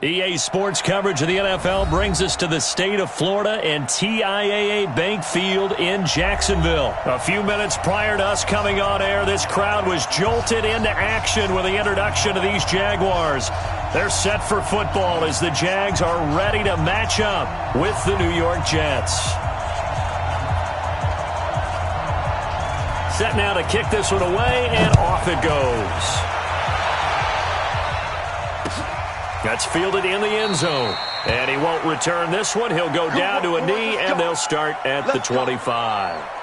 EA Sports coverage of the NFL brings us to the state of Florida and TIAA Bank Field in Jacksonville. A few minutes prior to us coming on air, this crowd was jolted into action with the introduction of these Jaguars. They're set for football as the Jags are ready to match up with the New York Jets. Set now to kick this one away, and off it goes. That's fielded in the end zone. And he won't return this one. He'll go down to a knee, and they'll start at the 25.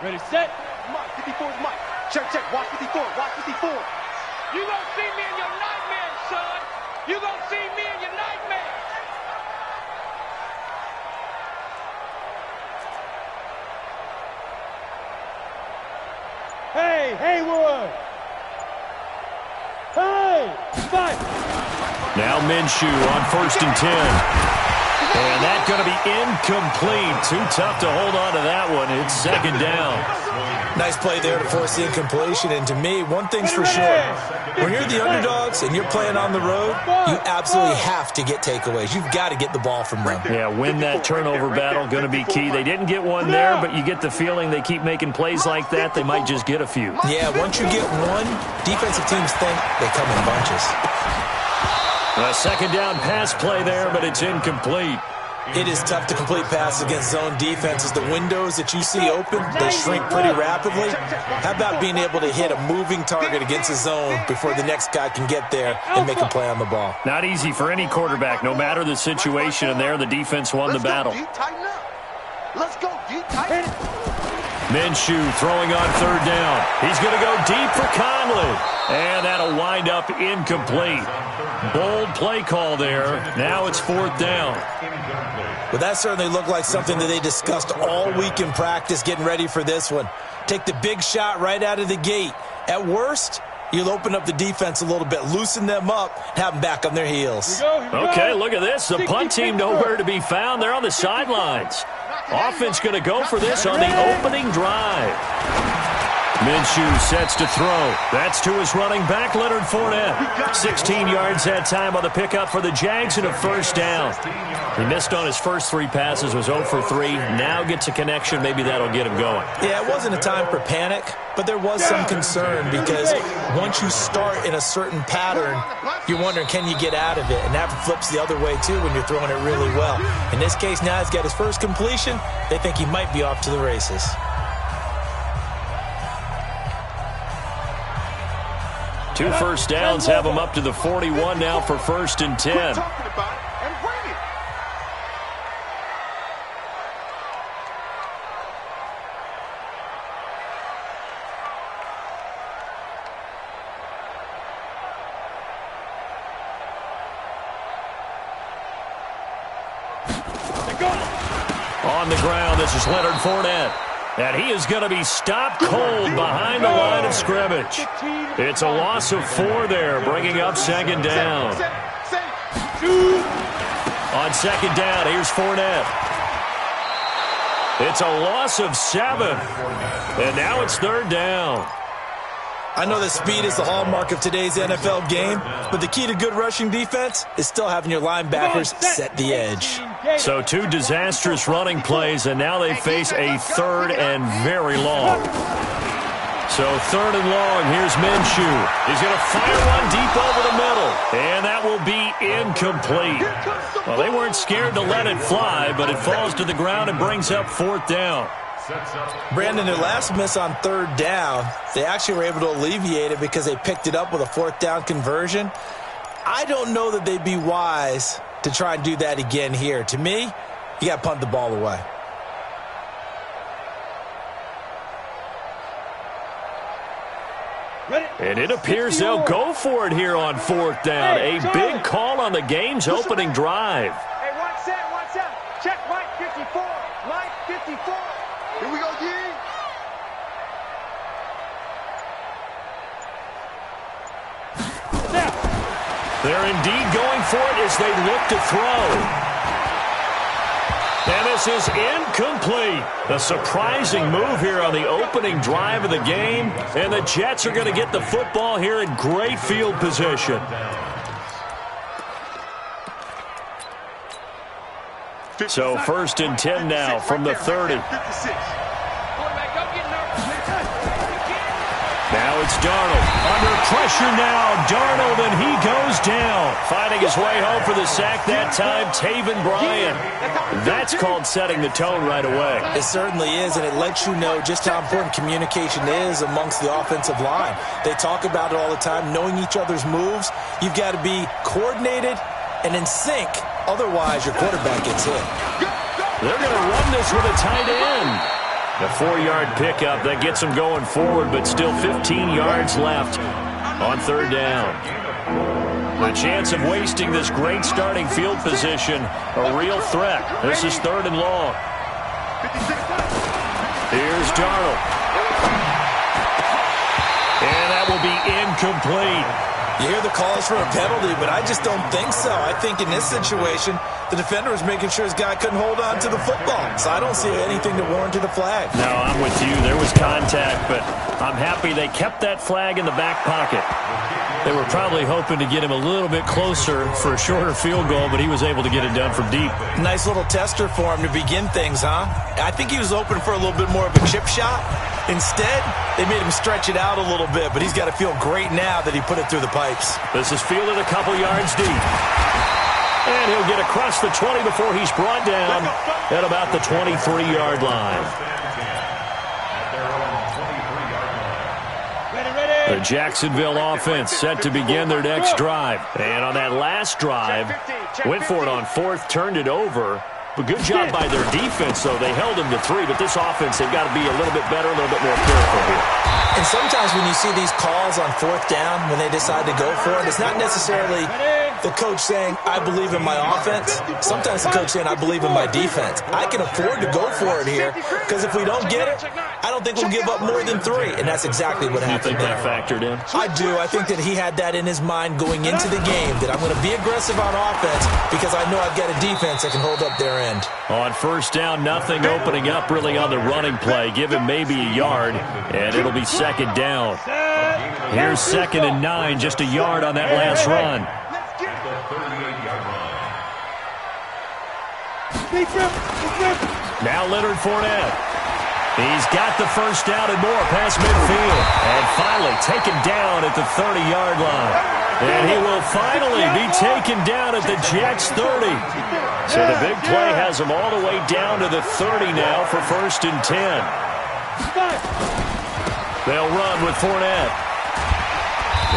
Ready, set. Mike, 54 is Mike. Check, check. Watch 54. Watch 54. You gonna see me in your nightmares, son. You gonna see me in your nightmares. Hey, Haywood. Hey, fight. Now Minshew on 1st and 10. And that's going to be incomplete. Too tough to hold on to that one. It's 2nd down. Nice play there to force the incompletion. And to me, one thing's for sure. When you're the underdogs and you're playing on the road, you absolutely have to get takeaways. You've got to get the ball from them. Yeah, win that turnover battle, going to be key. They didn't get one there, but you get the feeling they keep making plays like that, they might just get a few. Yeah, once you get one, defensive teams think they come in bunches. A 2nd down pass play there, but it's incomplete. It is tough to complete passes against zone defenses. The windows that you see open, they shrink pretty rapidly. How about being able to hit a moving target against a zone before the next guy can get there and make a play on the ball? Not easy for any quarterback, no matter the situation, and there the defense won the battle. Let's go, D, tighten up. Minshew throwing on 3rd down. He's going to go deep for Conley. And that'll wind up incomplete. Bold play call there. Now it's 4th down. Well, that certainly looked like something that they discussed all week in practice getting ready for this one. Take the big shot right out of the gate. At worst, you'll open up the defense a little bit, loosen them up, have them back on their heels. Okay, look at this. The punt team nowhere to be found. They're on the sidelines. Offense going to go for this on the opening drive. Minshew sets to throw. That's to his running back, Leonard Fournette. 16 yards that time on the pickup for the Jags and a 1st down. He missed on his first 3 passes, was 0 for 3. Now gets a connection. Maybe that'll get him going. Yeah, it wasn't a time for panic, but there was some concern because once you start in a certain pattern, you're wondering, can you get out of it? And that flips the other way, too, when you're throwing it really well. In this case, now he's got his first completion. They think he might be off to the races. 2 first downs have him up to the 41 now for 1st and 10. On the ground, this is Leonard Fournette. And he is going to be stopped cold behind the line of scrimmage. It's a loss of 4 there, bringing up 2nd down. On 2nd down, here's Fournette. It's a loss of 7. And now it's 3rd down. I know that speed is the hallmark of today's NFL game, but the key to good rushing defense is still having your linebackers set the edge. So 2 disastrous running plays, and now they face a 3rd and very long. So 3rd and long, here's Minshew. He's going to fire one deep over the middle, and that will be incomplete. Well, they weren't scared to let it fly, but it falls to the ground and brings up 4th down. Brandon, their last miss on 3rd down, they actually were able to alleviate it because they picked it up with a 4th down conversion. I don't know that they'd be wise to try and do that again here. To me, you got to punt the ball away. And it appears they'll go for it here on 4th down. A big call on the game's opening drive. Here we go, D. They're indeed going for it as they look to throw. And this is incomplete. A surprising move here on the opening drive of the game. And the Jets are going to get the football here in great field position. So 1st and 10 now from the 30. Now it's Darnold. Under pressure now. Darnold, and he goes down. Finding his way home for the sack that time, Taven Bryan. That's called setting the tone right away. It certainly is, and it lets you know just how important communication is amongst the offensive line. They talk about it all the time, knowing each other's moves. You've got to be coordinated and in sync. Otherwise, your quarterback gets hit. They're going to run this with a tight end. A 4-yard pickup that gets them going forward, but still 15 yards left on 3rd down. The chance of wasting this great starting field position, a real threat. This is 3rd and long. Here's Darnold. And that will be incomplete. You hear the calls for a penalty, but I just don't think so. I think in this situation, the defender was making sure his guy couldn't hold on to the football. So I don't see anything to warrant the flag. No, I'm with you. There was contact, but I'm happy they kept that flag in the back pocket. They were probably hoping to get him a little bit closer for a shorter field goal, but he was able to get it done from deep. Nice little tester for him to begin things, huh? I think he was hoping for a little bit more of a chip shot. Instead, they made him stretch it out a little bit, but he's got to feel great now that he put it through the pipes. This is fielded a couple yards deep. And he'll get across the 20 before he's brought down at about the 23-yard line. The Jacksonville offense set to begin their next drive. And on that last drive, went for it on 4th, turned it over. But good job by their defense, though. They held them to 3, but this offense, they've got to be a little bit better, a little bit more careful here. And sometimes when you see these calls on 4th down, when they decide to go for it, it's not necessarily the coach saying, I believe in my offense. Sometimes the coach saying, I believe in my defense. I can afford to go for it here, because if we don't get it, I don't think we'll give up more than 3. And that's exactly what happened there. You think that factored in? I do. I think that he had that in his mind going into the game, that I'm going to be aggressive on offense because I know I've got a defense that can hold up their end. On 1st down, nothing opening up really on the running play. Give him maybe a yard, and it'll be 2nd down. Here's 2nd and 9, just a yard on that last run. Now Leonard Fournette. He's got the 1st down and more past midfield. And finally taken down at the 30-yard line. And he will finally be taken down at the Jets' 30. So the big play has him all the way down to the 30 now for 1st and 10. They'll run with Fournette.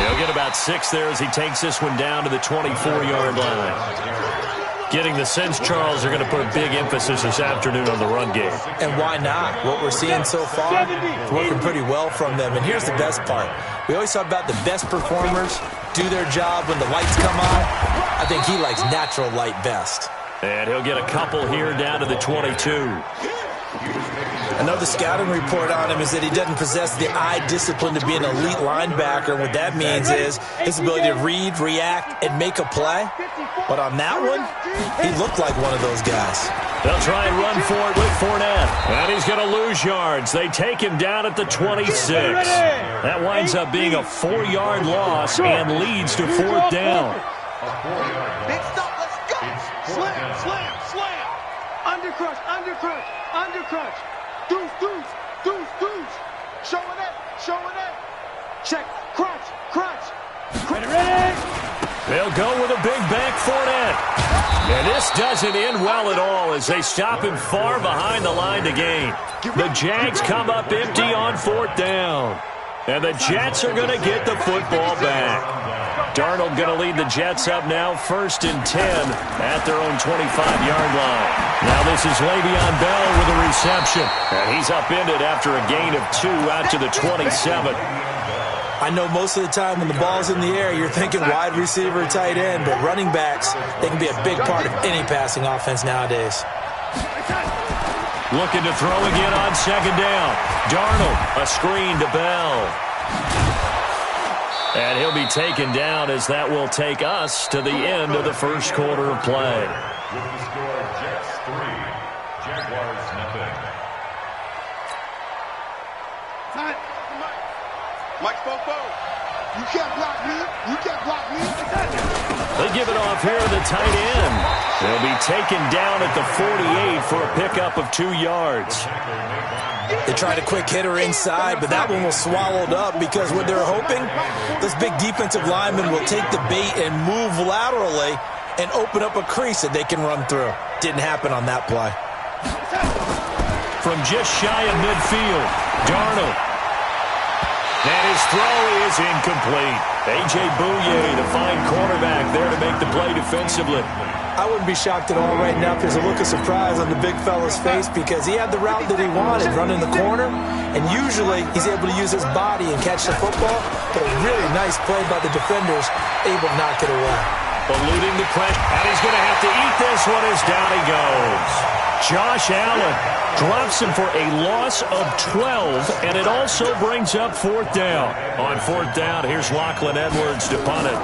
He'll get about 6 there as he takes this one down to the 24-yard line. Getting the sense, Charles, are going to put a big emphasis this afternoon on the run game. And why not? What we're seeing so far, it's working pretty well from them. And here's the best part. We always talk about the best performers do their job when the lights come on. I think he likes natural light best. And he'll get a couple here down to the 22. Another scouting report on him is that he doesn't possess the eye discipline to be an elite linebacker. What that means is his ability to read, react, and make a play. But on that one, he looked like one of those guys. They'll try and run for it with Fournette. And he's going to lose yards. They take him down at the 26. That winds up being a 4-yard loss and leads to 4th down. Big stop, let's go. Slam, slam, slam. Undercrush, undercrush, undercrush. Deuce, deuce, deuce, deuce. Showing it, showing it. Check, crunch, crunch. Ready. They'll go with a big back Fournette. And this doesn't end well at all as they stop him far behind the line to gain. The Jags come up empty on 4th down. And the Jets are going to get the football back. Darnold going to lead the Jets up now, 1st and 10 at their own 25-yard line. Now this is Le'Veon Bell with a reception. And he's upended after a gain of 2 out to the 27. I know most of the time when the ball's in the air, you're thinking wide receiver, tight end, but running backs, they can be a big part of any passing offense nowadays. Looking to throw again on second down. Darnold, a screen to Bell. And he'll be taken down as that will take us to the end of the first quarter of play. With the score, Jets 3, Jaguars nothing. Mike Bobo, you can't block me. You can't block me. They give it off here to the tight end. They'll be taken down at the 48 for a pickup of 2 yards. They tried a quick hitter inside, but that one was swallowed up because what they're hoping, those big defensive linemen will take the bait and move laterally and open up a crease that they can run through. Didn't happen on that play. From just shy of midfield, Darnold. And his throw is incomplete. A.J. Bouye, the fine cornerback, there to make the play defensively. I wouldn't be shocked at all right now if there's a look of surprise on the big fella's face because he had the route that he wanted, running the corner, and usually he's able to use his body and catch the football, but a really nice play by the defenders, able to knock it away. Eluding the pressure, and he's going to have to eat this one as down he goes. Josh Allen drops him for a loss of 12, and it also brings up fourth down. On fourth down, here's Lachlan Edwards to punt it.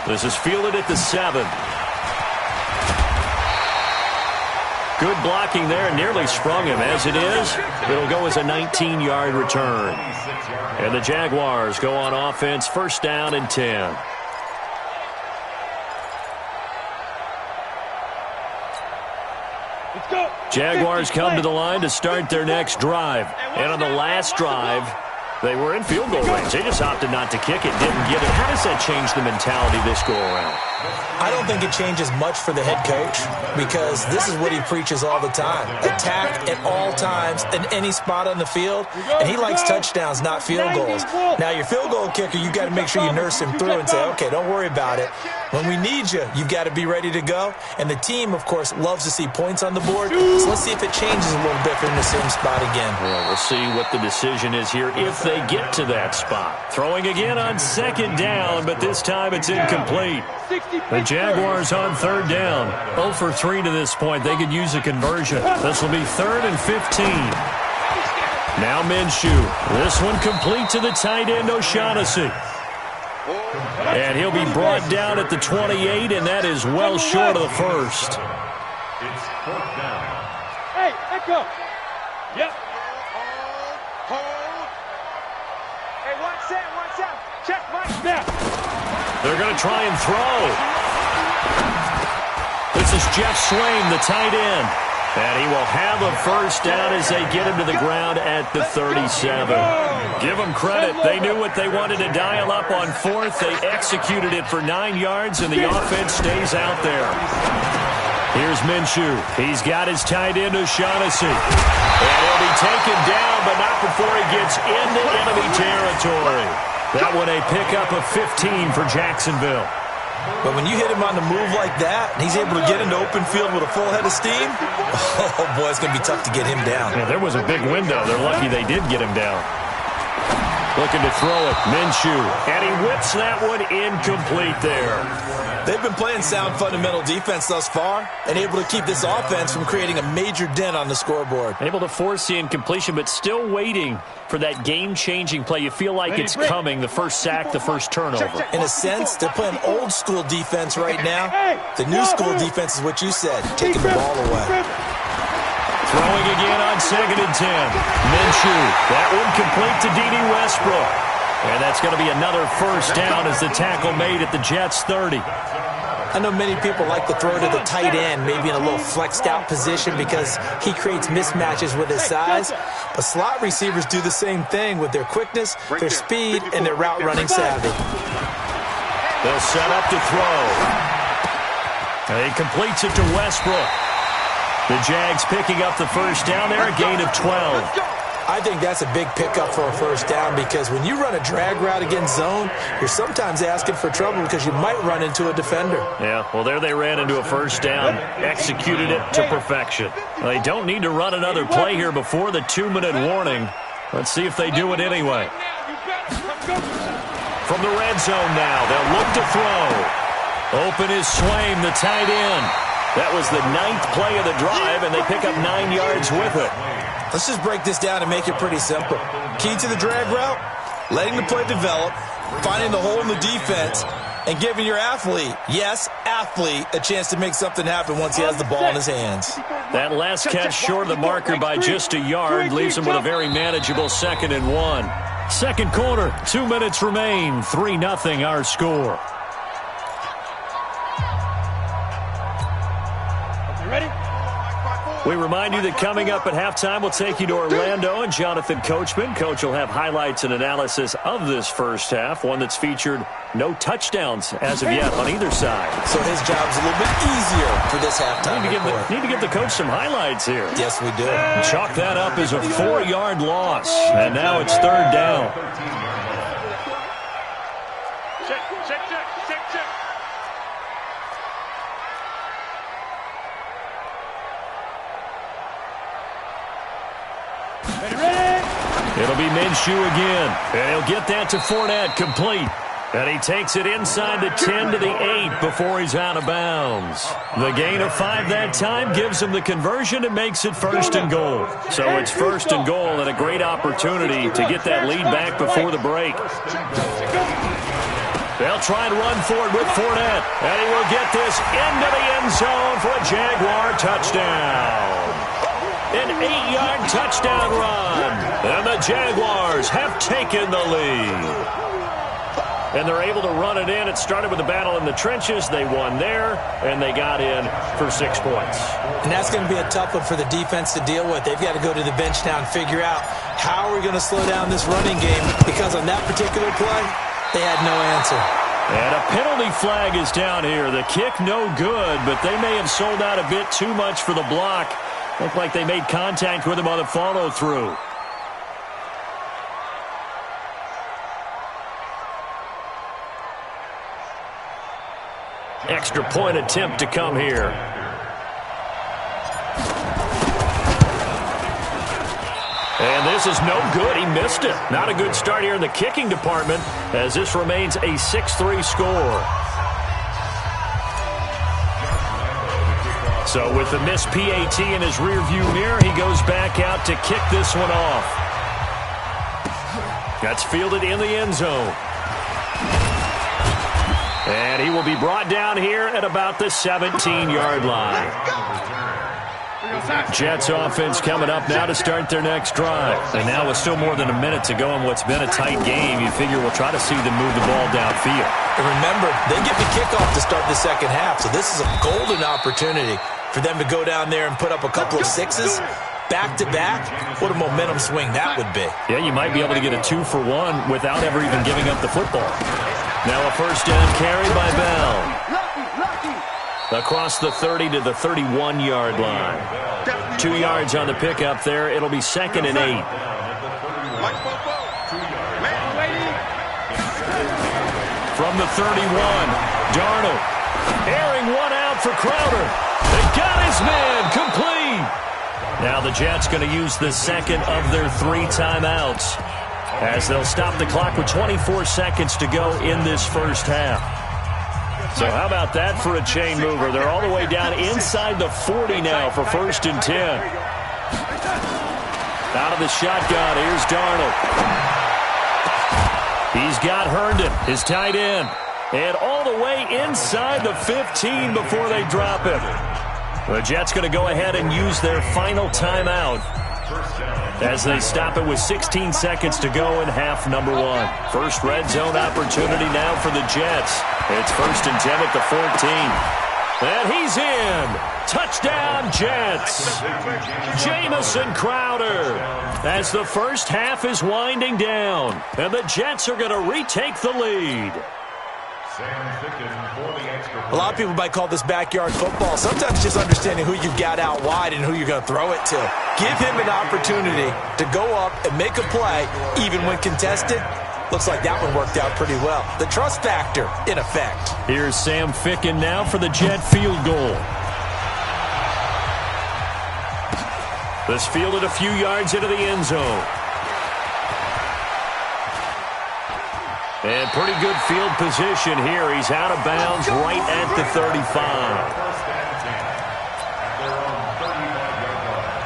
This is fielded at the 7. Good blocking there, nearly sprung him. As it is, it'll go as a 19-yard return. And the Jaguars go on offense, first down and 10. Jaguars come to the line to start their next drive. And on the last drive, they were in field goal range. They just opted not to kick it, didn't get it. How does that change the mentality this go-around? I don't think it changes much for the head coach because this is what he preaches all the time. Attack at all times in any spot on the field, and he likes touchdowns, not field goals. Now, your field goal kicker, you got to make sure you nurse him through and say, okay, don't worry about it. When we need you, you've got to be ready to go. And the team, of course, loves to see points on the board. So let's see if it changes a little bit from the same spot again. Well, we'll see what the decision is here if they get to that spot. Throwing again on second down, but this time it's incomplete. The Jaguars on third down. 0 for 3 to this point. They could use a conversion. This will be 3rd and 15. Now Minshew. This one complete to the tight end, O'Shaughnessy. And he'll be brought down at the 28, and that is well short of the first. It's fourth down. Hey, let go. Yep. Hold. Hey, watch out. Check my Snap. They're going to try and throw. This is Jeff Swain, the tight end. And he will have a first down as they get him to the ground at the 37. Give them credit. They knew what they wanted to dial up on fourth. They executed it for 9 yards, and the offense stays out there. Here's Minshew. He's got his tight end, O'Shaughnessy. And he'll be taken down, but not before he gets into enemy territory. That one a pickup of 15 for Jacksonville. But when you hit him on the move like that, and he's able to get into open field with a full head of steam, oh, boy, it's going to be tough to get him down. Yeah, there was a big window. They're lucky they did get him down. Looking to throw it, Minshew. And he whips that one incomplete there. They've been playing sound fundamental defense thus far and able to keep this offense from creating a major dent on the scoreboard. Able to force the incompletion, but still waiting for that game-changing play. You feel like it's coming, the first sack, the first turnover. In a sense, they're playing old-school defense right now. The new-school defense is what you said, taking the ball away. Throwing again on 2nd and 10. Minshew, that one complete to D.D. Westbrook. And that's going to be another first down as the tackle made at the Jets' 30. I know many people like to throw to the tight end, maybe in a little flexed out position because he creates mismatches with his size. But slot receivers do the same thing with their quickness, their speed, and their route running savvy. They'll set up to throw. And he completes it to Westbrook. The Jags picking up the first down there, a gain of 12. I think that's a big pickup for a first down because when you run a drag route against zone, you're sometimes asking for trouble because you might run into a defender. Yeah, well, there they ran into a first down, executed it to perfection. Well, they don't need to run another play here before the 2-minute warning. Let's see if they do it anyway. From the red zone now, they'll look to throw. Open is Swaim, the tight end. That was the 9th play of the drive, and they pick up 9 yards with it. Let's just break this down and make it pretty simple. Key to the drag route, letting the play develop, finding the hole in the defense, and giving your athlete, yes, athlete, a chance to make something happen once he has the ball in his hands. That last catch short of the marker by just a yard leaves him with a very manageable 2nd and 1. Second quarter, 2 minutes remain, 3-0 our score. Ready? We remind you that coming up at halftime, we'll take you to Orlando and Jonathan Coachman. Coach will have highlights and analysis of this first half, one that's featured no touchdowns as of yet on either side. So his job's a little bit easier for this halftime report. Need to give the coach some highlights here. Yes, we do. Chalk that up as a 4-yard loss, and now it's 3rd down. Check. It'll be Minshew again, and he'll get that to Fournette complete. And he takes it inside the 10 to the 8 before he's out of bounds. The gain of 5 that time gives him the conversion and makes it 1st and goal. So it's 1st and goal and a great opportunity to get that lead back before the break. They'll try and run for it with Fournette, and he will get this into the end zone for a Jaguar touchdown. An 8-yard touchdown run, and the Jaguars have taken the lead. And they're able to run it in. It started with a battle in the trenches. They won there, and they got in for 6 points. And that's going to be a tough one for the defense to deal with. They've got to go to the bench now and figure out how are we going to slow down this running game, because on that particular play, they had no answer. And a penalty flag is down here. The kick no good, but they may have sold out a bit too much for the block. Looked like they made contact with him on the follow-through. Extra point attempt to come here. And this is no good. He missed it. Not a good start here in the kicking department, as this remains a 6-3 score. So with the missed PAT in his rearview mirror, he goes back out to kick this one off. That's fielded in the end zone. And he will be brought down here at about the 17-yard line. Jets offense coming up now to start their next drive. And now with still more than a minute to go in what's been a tight game, you figure we'll try to see them move the ball downfield. And remember, they get the kickoff to start the second half, so this is a golden opportunity for them to go down there and put up a couple of sixes back-to-back. What a momentum swing that would be. Yeah, you might be able to get a 2-for-1 without ever even giving up the football. Now a first down carry by Bell. Across the 30 to the 31-yard line. 2 yards on the pickup there. It'll be 2nd and 8. From the 31, Darnold. Airing one out for Crowder. They got his man complete. Now the Jets going to use the second of their 3 timeouts, as they'll stop the clock with 24 seconds to go in this first half. So how about that for a chain mover? They're all the way down inside the 40 now for 1st and 10. Out of the shotgun, here's Darnold. He's got Herndon, his tight end. And all the way inside the 15 before they drop him. The Jets going to go ahead and use their final timeout, as they stop it with 16 seconds to go in half number 1. First red zone opportunity now for the Jets. It's 1st and 10 at the 14. And he's in. Touchdown, Jets. Jamison Crowder, as the first half is winding down. And the Jets are going to retake the lead. A lot of people might call this backyard football. Sometimes just understanding who you've got out wide and who you're going to throw it to. Give him an opportunity to go up and make a play, even when contested. Looks like that one worked out pretty well. The trust factor, in effect. Here's Sam Ficken now for the Jet field goal. This fielded a few yards into the end zone. And pretty good field position here. He's out of bounds right at the 35. First and 10 at their own 35-yard line.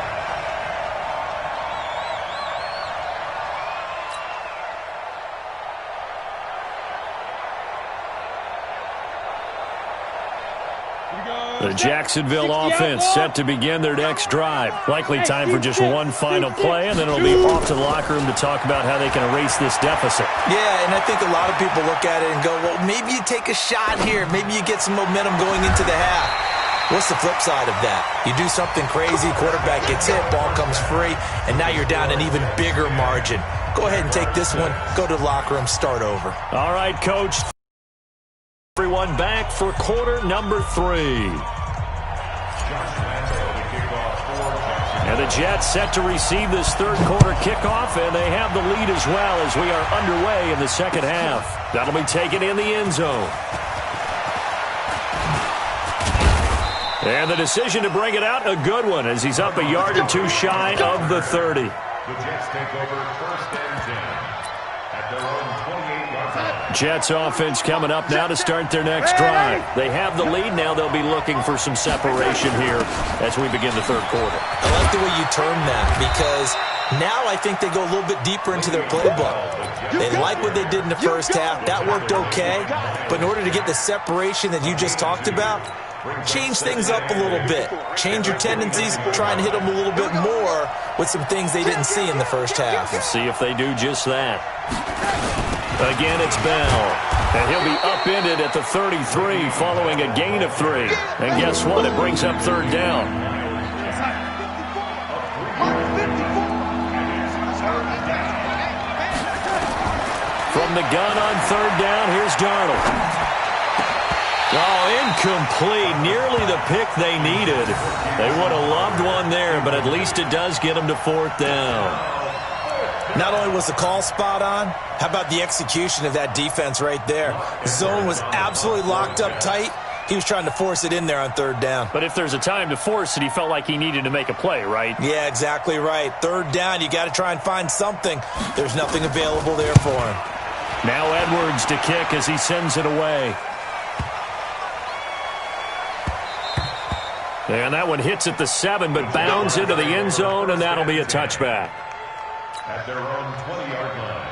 The Jacksonville offense set to begin their next drive. Likely time for just one final play, and then it'll be off to the locker room to talk about how they can erase this deficit. Yeah, and I think a lot of people look at it and go, well, maybe you take a shot here. Maybe you get some momentum going into the half. What's the flip side of that? You do something crazy, quarterback gets hit, ball comes free, and now you're down an even bigger margin. Go ahead and take this one, go to the locker room, start over. All right, Coach. Everyone back for quarter number 3. And the Jets set to receive this third quarter kickoff, and they have the lead as well as we are underway in the second half. That'll be taken in the end zone. And the decision to bring it out, a good one, as he's up a yard or two shy of the 30. The Jets take over first and 10 at their own 28-yard line. Jets offense coming up now to start their next drive. They have the lead now. They'll be looking for some separation here as we begin the third quarter. I like the way you term that, because now I think they go a little bit deeper into their playbook. They like what they did in the first half. That worked okay. But in order to get the separation that you just talked about, change things up a little bit. Change your tendencies, try and hit them a little bit more with some things they didn't see in the first half. We'll see if they do just that. Again, it's Bell. And he'll be upended at the 33 following a gain of 3. And guess what? It brings up third down. From the gun on third down, here's Darnold. Oh, incomplete. Nearly the pick they needed. They would have loved one there, but at least it does get them to fourth down. Not only was the call spot on, how about the execution of that defense right there? Zone was absolutely locked up tight. He was trying to force it in there on third down. But if there's a time to force it, he felt like he needed to make a play, right? Yeah, exactly right. Third down, you got to try and find something. There's nothing available there for him. Now Edwards to kick as he sends it away. And that one hits at the 7, but bounds into the end zone, and that'll be a touchback. At their own 20-yard line.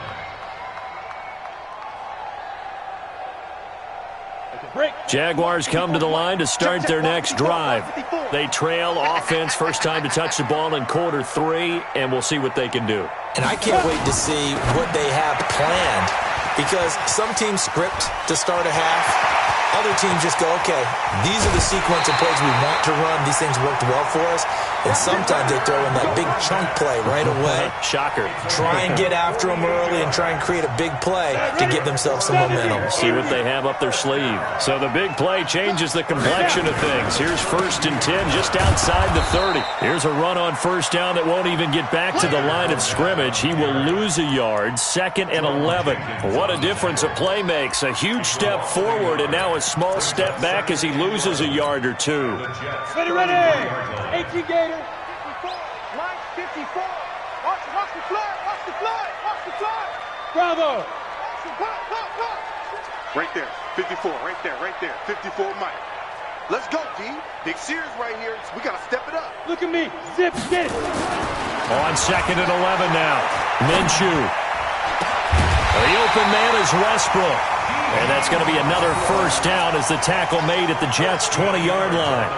Jaguars come to the line to start their next drive. They trail offense, first time to touch the ball in quarter 3, and we'll see what they can do. And I can't wait to see what they have planned, because some teams script to start a half. Other teams just go, okay, these are the sequence of plays we want to run. These things worked well for us. And sometimes they throw in that big chunk play right away. Shocker. Try and get after them early and try and create a big play to give themselves some momentum. See what they have up their sleeve. So the big play changes the complexion of things. Here's first and 10 just outside the 30. Here's a run on first down that won't even get back to the line of scrimmage. He will lose a yard, 2nd and 11. What a difference a play makes. A huge step forward and now a small step back as he loses a yard or two. Ready, ready. 18 Gators. 54. Line 54. Watch the flag. Watch the flag. Watch the flag. Bravo. Right there. 54. Right there. Right there. 54 Mike. Let's go, D. Big Sears right here. We got to step it up. Look at me. Zip, get it. On 2nd and 11 now. Minshew. The open man is Westbrook. And that's going to be another first down as the tackle made at the Jets' 20-yard line.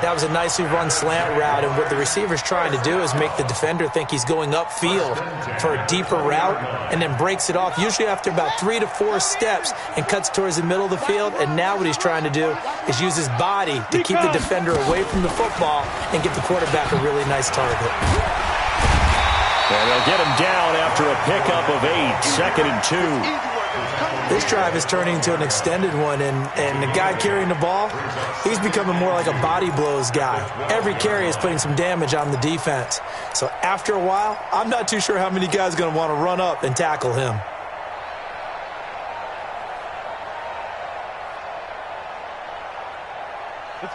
That was a nicely run slant route, and what the receiver's trying to do is make the defender think he's going upfield for a deeper route and then breaks it off, usually after about 3 to 4 steps, and cuts towards the middle of the field. And now what he's trying to do is use his body to keep the defender away from the football and give the quarterback a really nice target. And they'll get him down after a pickup of 8, 2nd and 2. This drive is turning into an extended one, and the guy carrying the ball, he's becoming more like a body blows guy. Every carry is putting some damage on the defense. So after a while, I'm not too sure how many guys are going to want to run up and tackle him.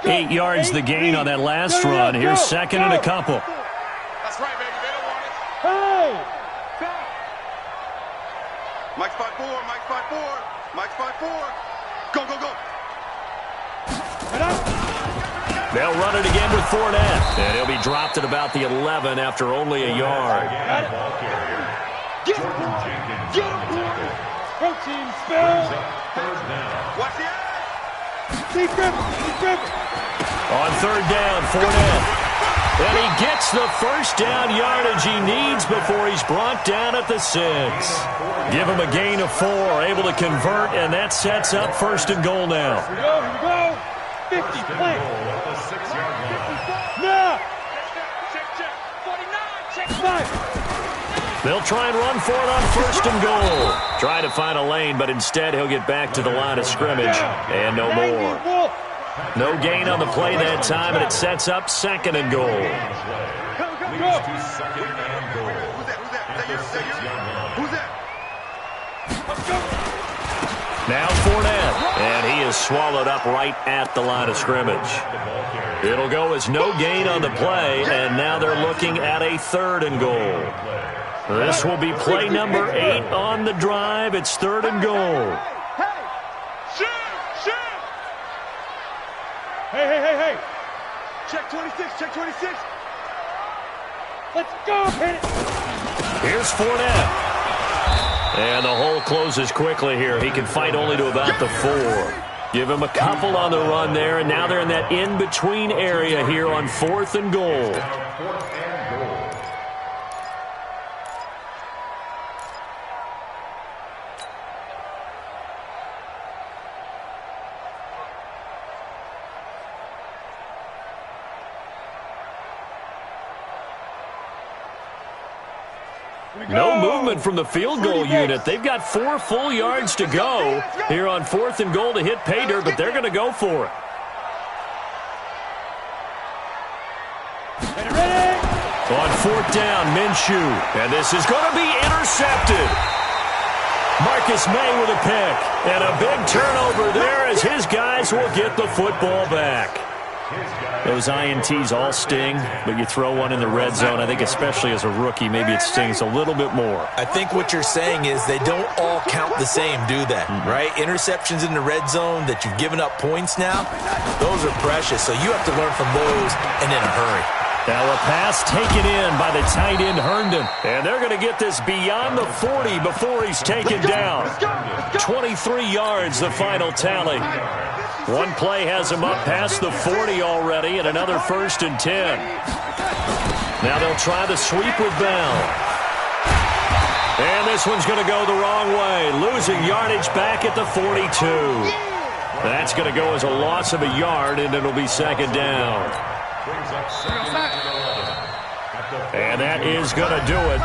Go. 8 yards the gain on that last run. Here's 2nd and a couple. That's right, baby. They don't want it. Hey! Mike's 5-4, Mike's 5-4, Mike's 5-4. Go, go, go. They'll run it again with Fournette. And he'll be dropped at about the 11 after only a yard. Get him, get him. Protein spell. Watch the eye. Deep grip. On third down, Fournette. And he gets the first down yardage he needs before he's brought down at the 6. Give him a gain of 4, able to convert, and that sets up first and goal now. Here we go. 50, play. No. Check. 49, check 5. They'll try and run for it on first and goal. Try to find a lane, but instead he'll get back to the line of scrimmage, and no more. No gain on the play that time, and it sets up second and goal. Who's that? Now Fournette, and he is swallowed up right at the line of scrimmage. It'll go as no gain on the play, and now they're looking at a third and goal. This will be play number 8 on the drive. It's third and goal. Hey. Check 26. Let's go, hit it. Here's Fournette. And the hole closes quickly here. He can fight only to about the 4. Give him a couple on the run there, and now they're in that in-between area here on fourth and goal. No movement from the field goal unit. They've got 4 full yards to go here on fourth and goal to hit pay dirt, but they're going to go for it. On fourth down, Minshew. And this is going to be intercepted. Marcus May with a pick. And a big turnover there as his guys will get the football back. Those INTs all sting, but you throw one in the red zone, I think especially as a rookie, maybe it stings a little bit more. I think what you're saying is they don't all count the same, do they? Right? Interceptions in the red zone that you've given up points now, those are precious. So you have to learn from those and in a hurry. Now a pass taken in by the tight end Herndon. And they're going to get this beyond the 40 before he's taken down. 23 yards, the final tally. One play has him up past the 40 already, and another first and 10. Now they'll try the sweep with Bell. And this one's going to go the wrong way, losing yardage back at the 42. That's going to go as a loss of a yard, and it'll be second down. And that is going to do it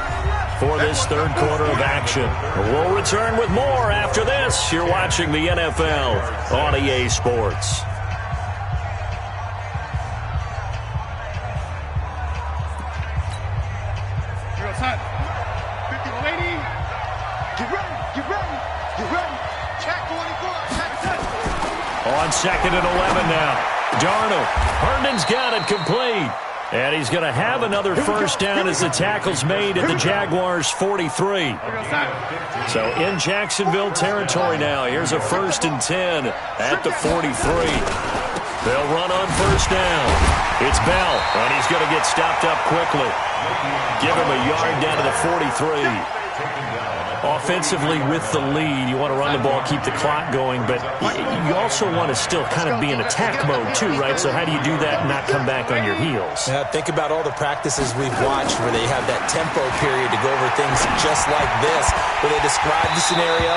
for this third quarter of action. We'll return with more after this. You're watching the NFL on EA Sports. On second and 11 now. Darnold. Herndon's got it complete. And he's going to have another first down as the tackle's made at the Jaguars' 43. So in Jacksonville territory now. Here's a first and 10 at the 43. They'll run on first down. It's Bell, and he's going to get stopped up quickly. Give him a yard down to the 43. Offensively with the lead, you want to run the ball, keep the clock going, but you also want to still kind of be in attack mode too, right? So how do you do that and not come back on your heels? Yeah, think about all the practices we've watched where they have that tempo period to go over things just like this, where they describe the scenario,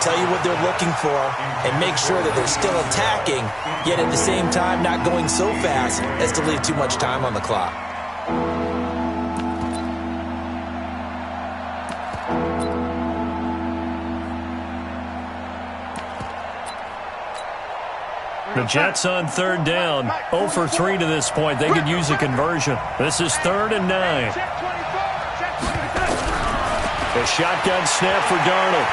tell you what they're looking for, and make sure that they're still attacking, yet at the same time not going so fast as to leave too much time on the clock. The Jets on third down, 0 for 3 to this point. They could use a conversion. This is 3rd and 9. A shotgun snap for Darnold.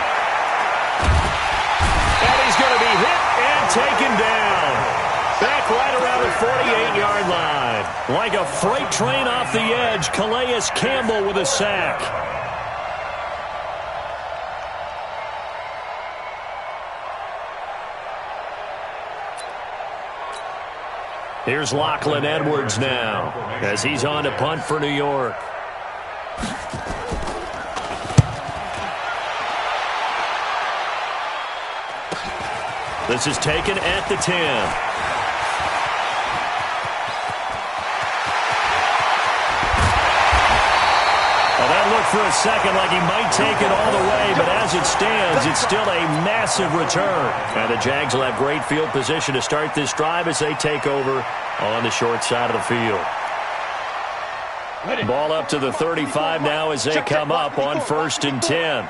And he's going to be hit and taken down. Back right around the 48-yard line. Like a freight train off the edge, Calais Campbell with a sack. Here's Lachlan Edwards now as he's on to punt for New York. This is taken at the 10. That looked for a second like he might take it all the way, but as it stands, it's still a massive return. And the Jags will have great field position to start this drive as they take over on the short side of the field. Ball up to the 35 now as they come up on 1st and 10.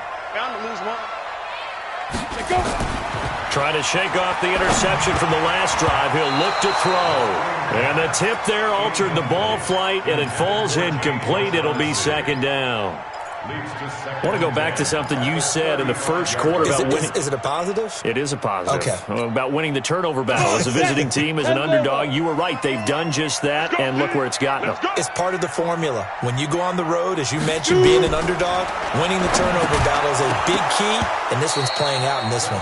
Trying to shake off the interception from the last drive. He'll look to throw. And the tip there altered the ball flight, and it falls incomplete. It'll be 2nd down. I want to go back to something you said in the first quarter about winning. Is it a positive? It is a positive. Okay. About winning the turnover battle as a visiting team, as an underdog. You were right. They've done just that, and look where it's gotten them. It's part of the formula. When you go on the road, as you mentioned, being an underdog, winning the turnover battle is a big key, and this one's playing out in this one.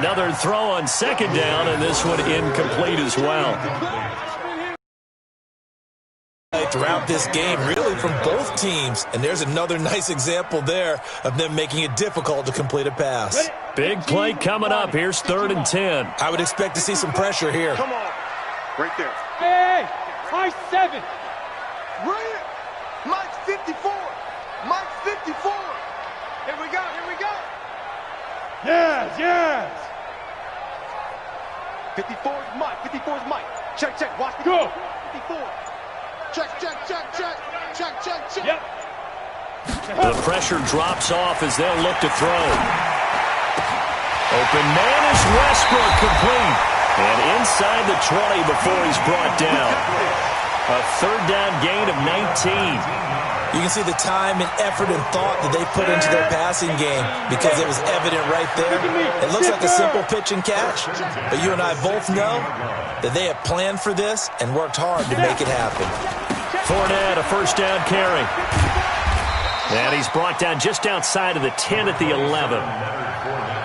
Another throw on 2nd down, and this one incomplete as well. Throughout this game, really from both teams. And there's another nice example there of them making it difficult to complete a pass. Big play coming up. Here's 3rd and 10. I would expect to see some pressure here. Come on. Right there. Hey, Mike 7. Right here. Mike 54. Mike 54. Here we go. Here we go. Yes, yes. 54 is Mike. 54 is Mike. Check, check. Watch me Go. 54. Check, check, check, check. Check, check, check. Yep. The pressure drops off as they'll look to throw. Open man is Westbrook, complete. And inside the 20 before he's brought down. A 3rd down gain of 19. You can see the time and effort and thought that they put into their passing game because it was evident right there. It looks like a simple pitch and catch, but you and I both know that they have planned for this and worked hard to make it happen. Fournette, a 1st down carry. And he's brought down just outside of the 10 at the 11.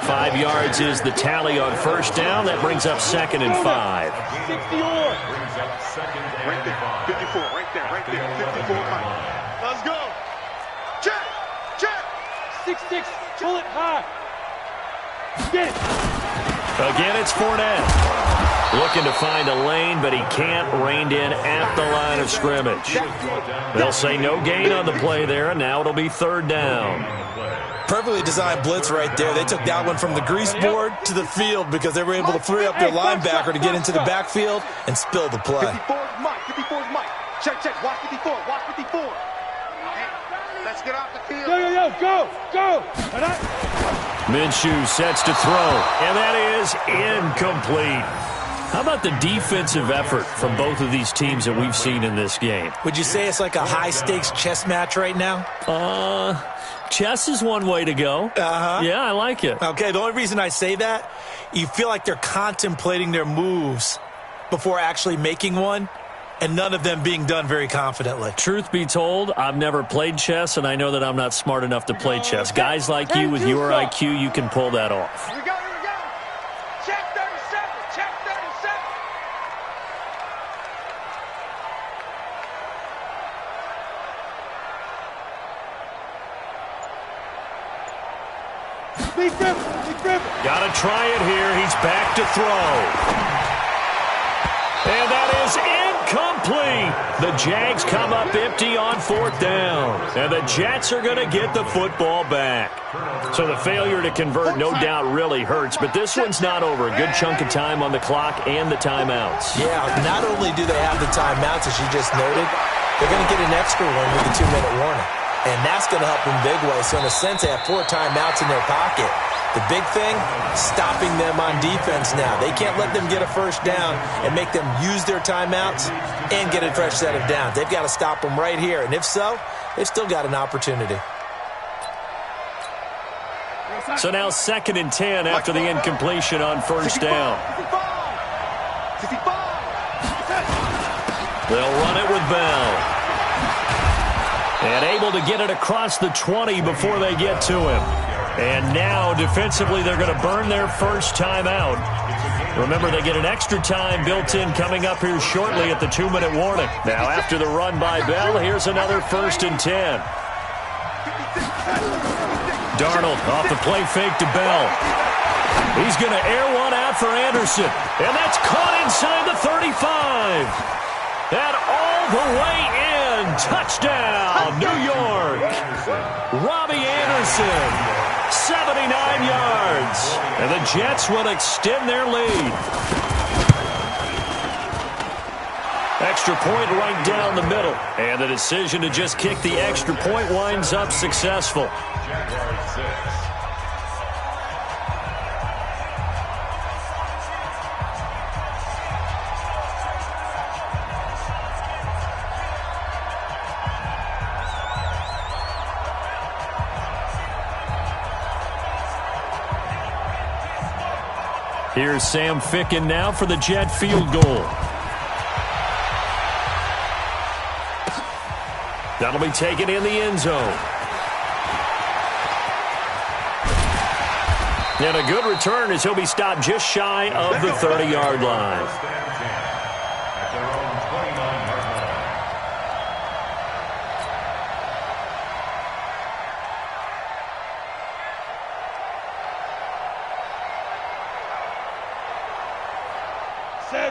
5 yards is the tally on 1st down. That brings up 2nd and 5. 60 on. Right there. 54. Right there. Right there. 54. Let's go. Check. Check. 6-6. Pull it high. Get it. Again, it's Fournette. Looking to find a lane, but he can't. Reined in at the line of scrimmage. They'll say no gain on the play there, and now it'll be 3rd down. Perfectly designed blitz right there. They took that one from the grease board to the field because they were able to free up their linebacker to get into the backfield and spill the play. 54 is Mike. 54 is Mike. Check, check. Watch 54. Watch 54. Let's get off the field. Yo, go, go. Minshew sets to throw, and that is incomplete. How about the defensive effort from both of these teams that we've seen in this game? Would you say it's like a high-stakes chess match right now? Chess is one way to go. Yeah, I like it. Okay, the only reason I say that, you feel like they're contemplating their moves before actually making one, and none of them being done very confidently. Truth be told, I've never played chess, and I know that I'm not smart enough to play chess. Guys like you with your IQ, you can pull that off. Here we go, here we go. Check 37, check 37. Be driven. Got to try it here. He's back to throw. And that is incomplete. The Jags come up empty on 4th down. And the Jets are going to get the football back. So the failure to convert no doubt really hurts, but this one's not over. A good chunk of time on the clock and the timeouts. Yeah, not only do they have the timeouts, as you just noted, they're going to get an extra one with the 2-minute warning. And that's going to help in big ways. So in a sense, they have 4 timeouts in their pocket. The big thing, stopping them on defense now. They can't let them get a 1st down and make them use their timeouts and get a fresh set of downs. They've got to stop them right here. And if so, they've still got an opportunity. So now 2nd and 10 after the incompletion on 1st down. 55. They'll run it with Bell. And able to get it across the 20 before they get to him. And now, defensively, they're going to burn their first timeout. Remember, they get an extra time built in coming up here shortly at the 2-minute warning. Now, after the run by Bell, here's another 1st and 10. Darnold off the play fake to Bell. He's going to air one out for Anderson. And that's caught inside the 35. And all the way in. Touchdown, New York. Robbie Anderson, 79 yards. And the Jets will extend their lead. Extra point right down the middle. And the decision to just kick the extra point winds up successful. Here's Sam Ficken now for the Jet field goal. That'll be taken in the end zone. And a good return as he'll be stopped just shy of the 30-yard line.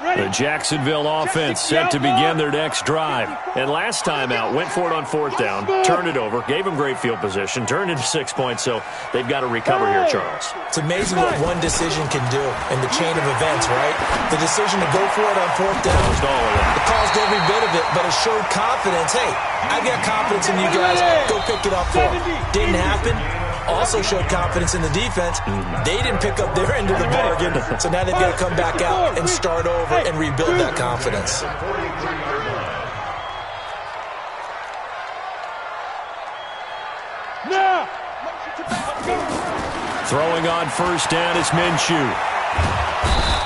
The Jacksonville offense set to begin their next drive. And last time out, went for it on 4th down, turned it over, gave them great field position, turned into 6 points, so they've got to recover here, Charles. It's amazing what one decision can do in the chain of events, right? The decision to go for it on 4th down, it caused every bit of it, but it showed confidence. Hey, I've got confidence in you guys. Go pick it up for them. Didn't happen. Also showed confidence in the defense. They didn't pick up their end of the bargain, so now they've got to come back out and start over and rebuild that confidence. Throwing on 1st down is Minshew.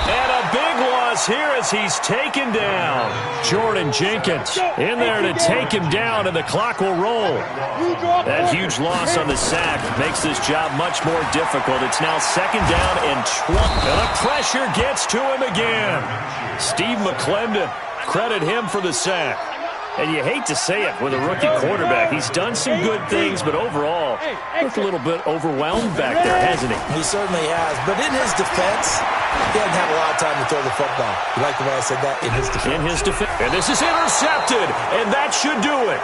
And a big loss here as he's taken down. Jordan Jenkins in there to take him down, and the clock will roll. That huge loss on the sack makes this job much more difficult. It's now 2nd down and 20. And the pressure gets to him again. Steve McClendon, credit him for the sack. And you hate to say it with a rookie quarterback. He's done some good things, but overall, looked a little bit overwhelmed back there, hasn't he? He certainly has. But in his defense, he hasn't had a lot of time to throw the football. You like the way I said that? In his defense. In his defense. And this is intercepted, and that should do it.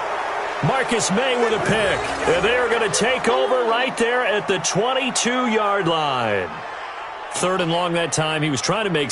Marcus May with a pick. And they're going to take over right there at the 22-yard line. 3rd and long that time. He was trying to make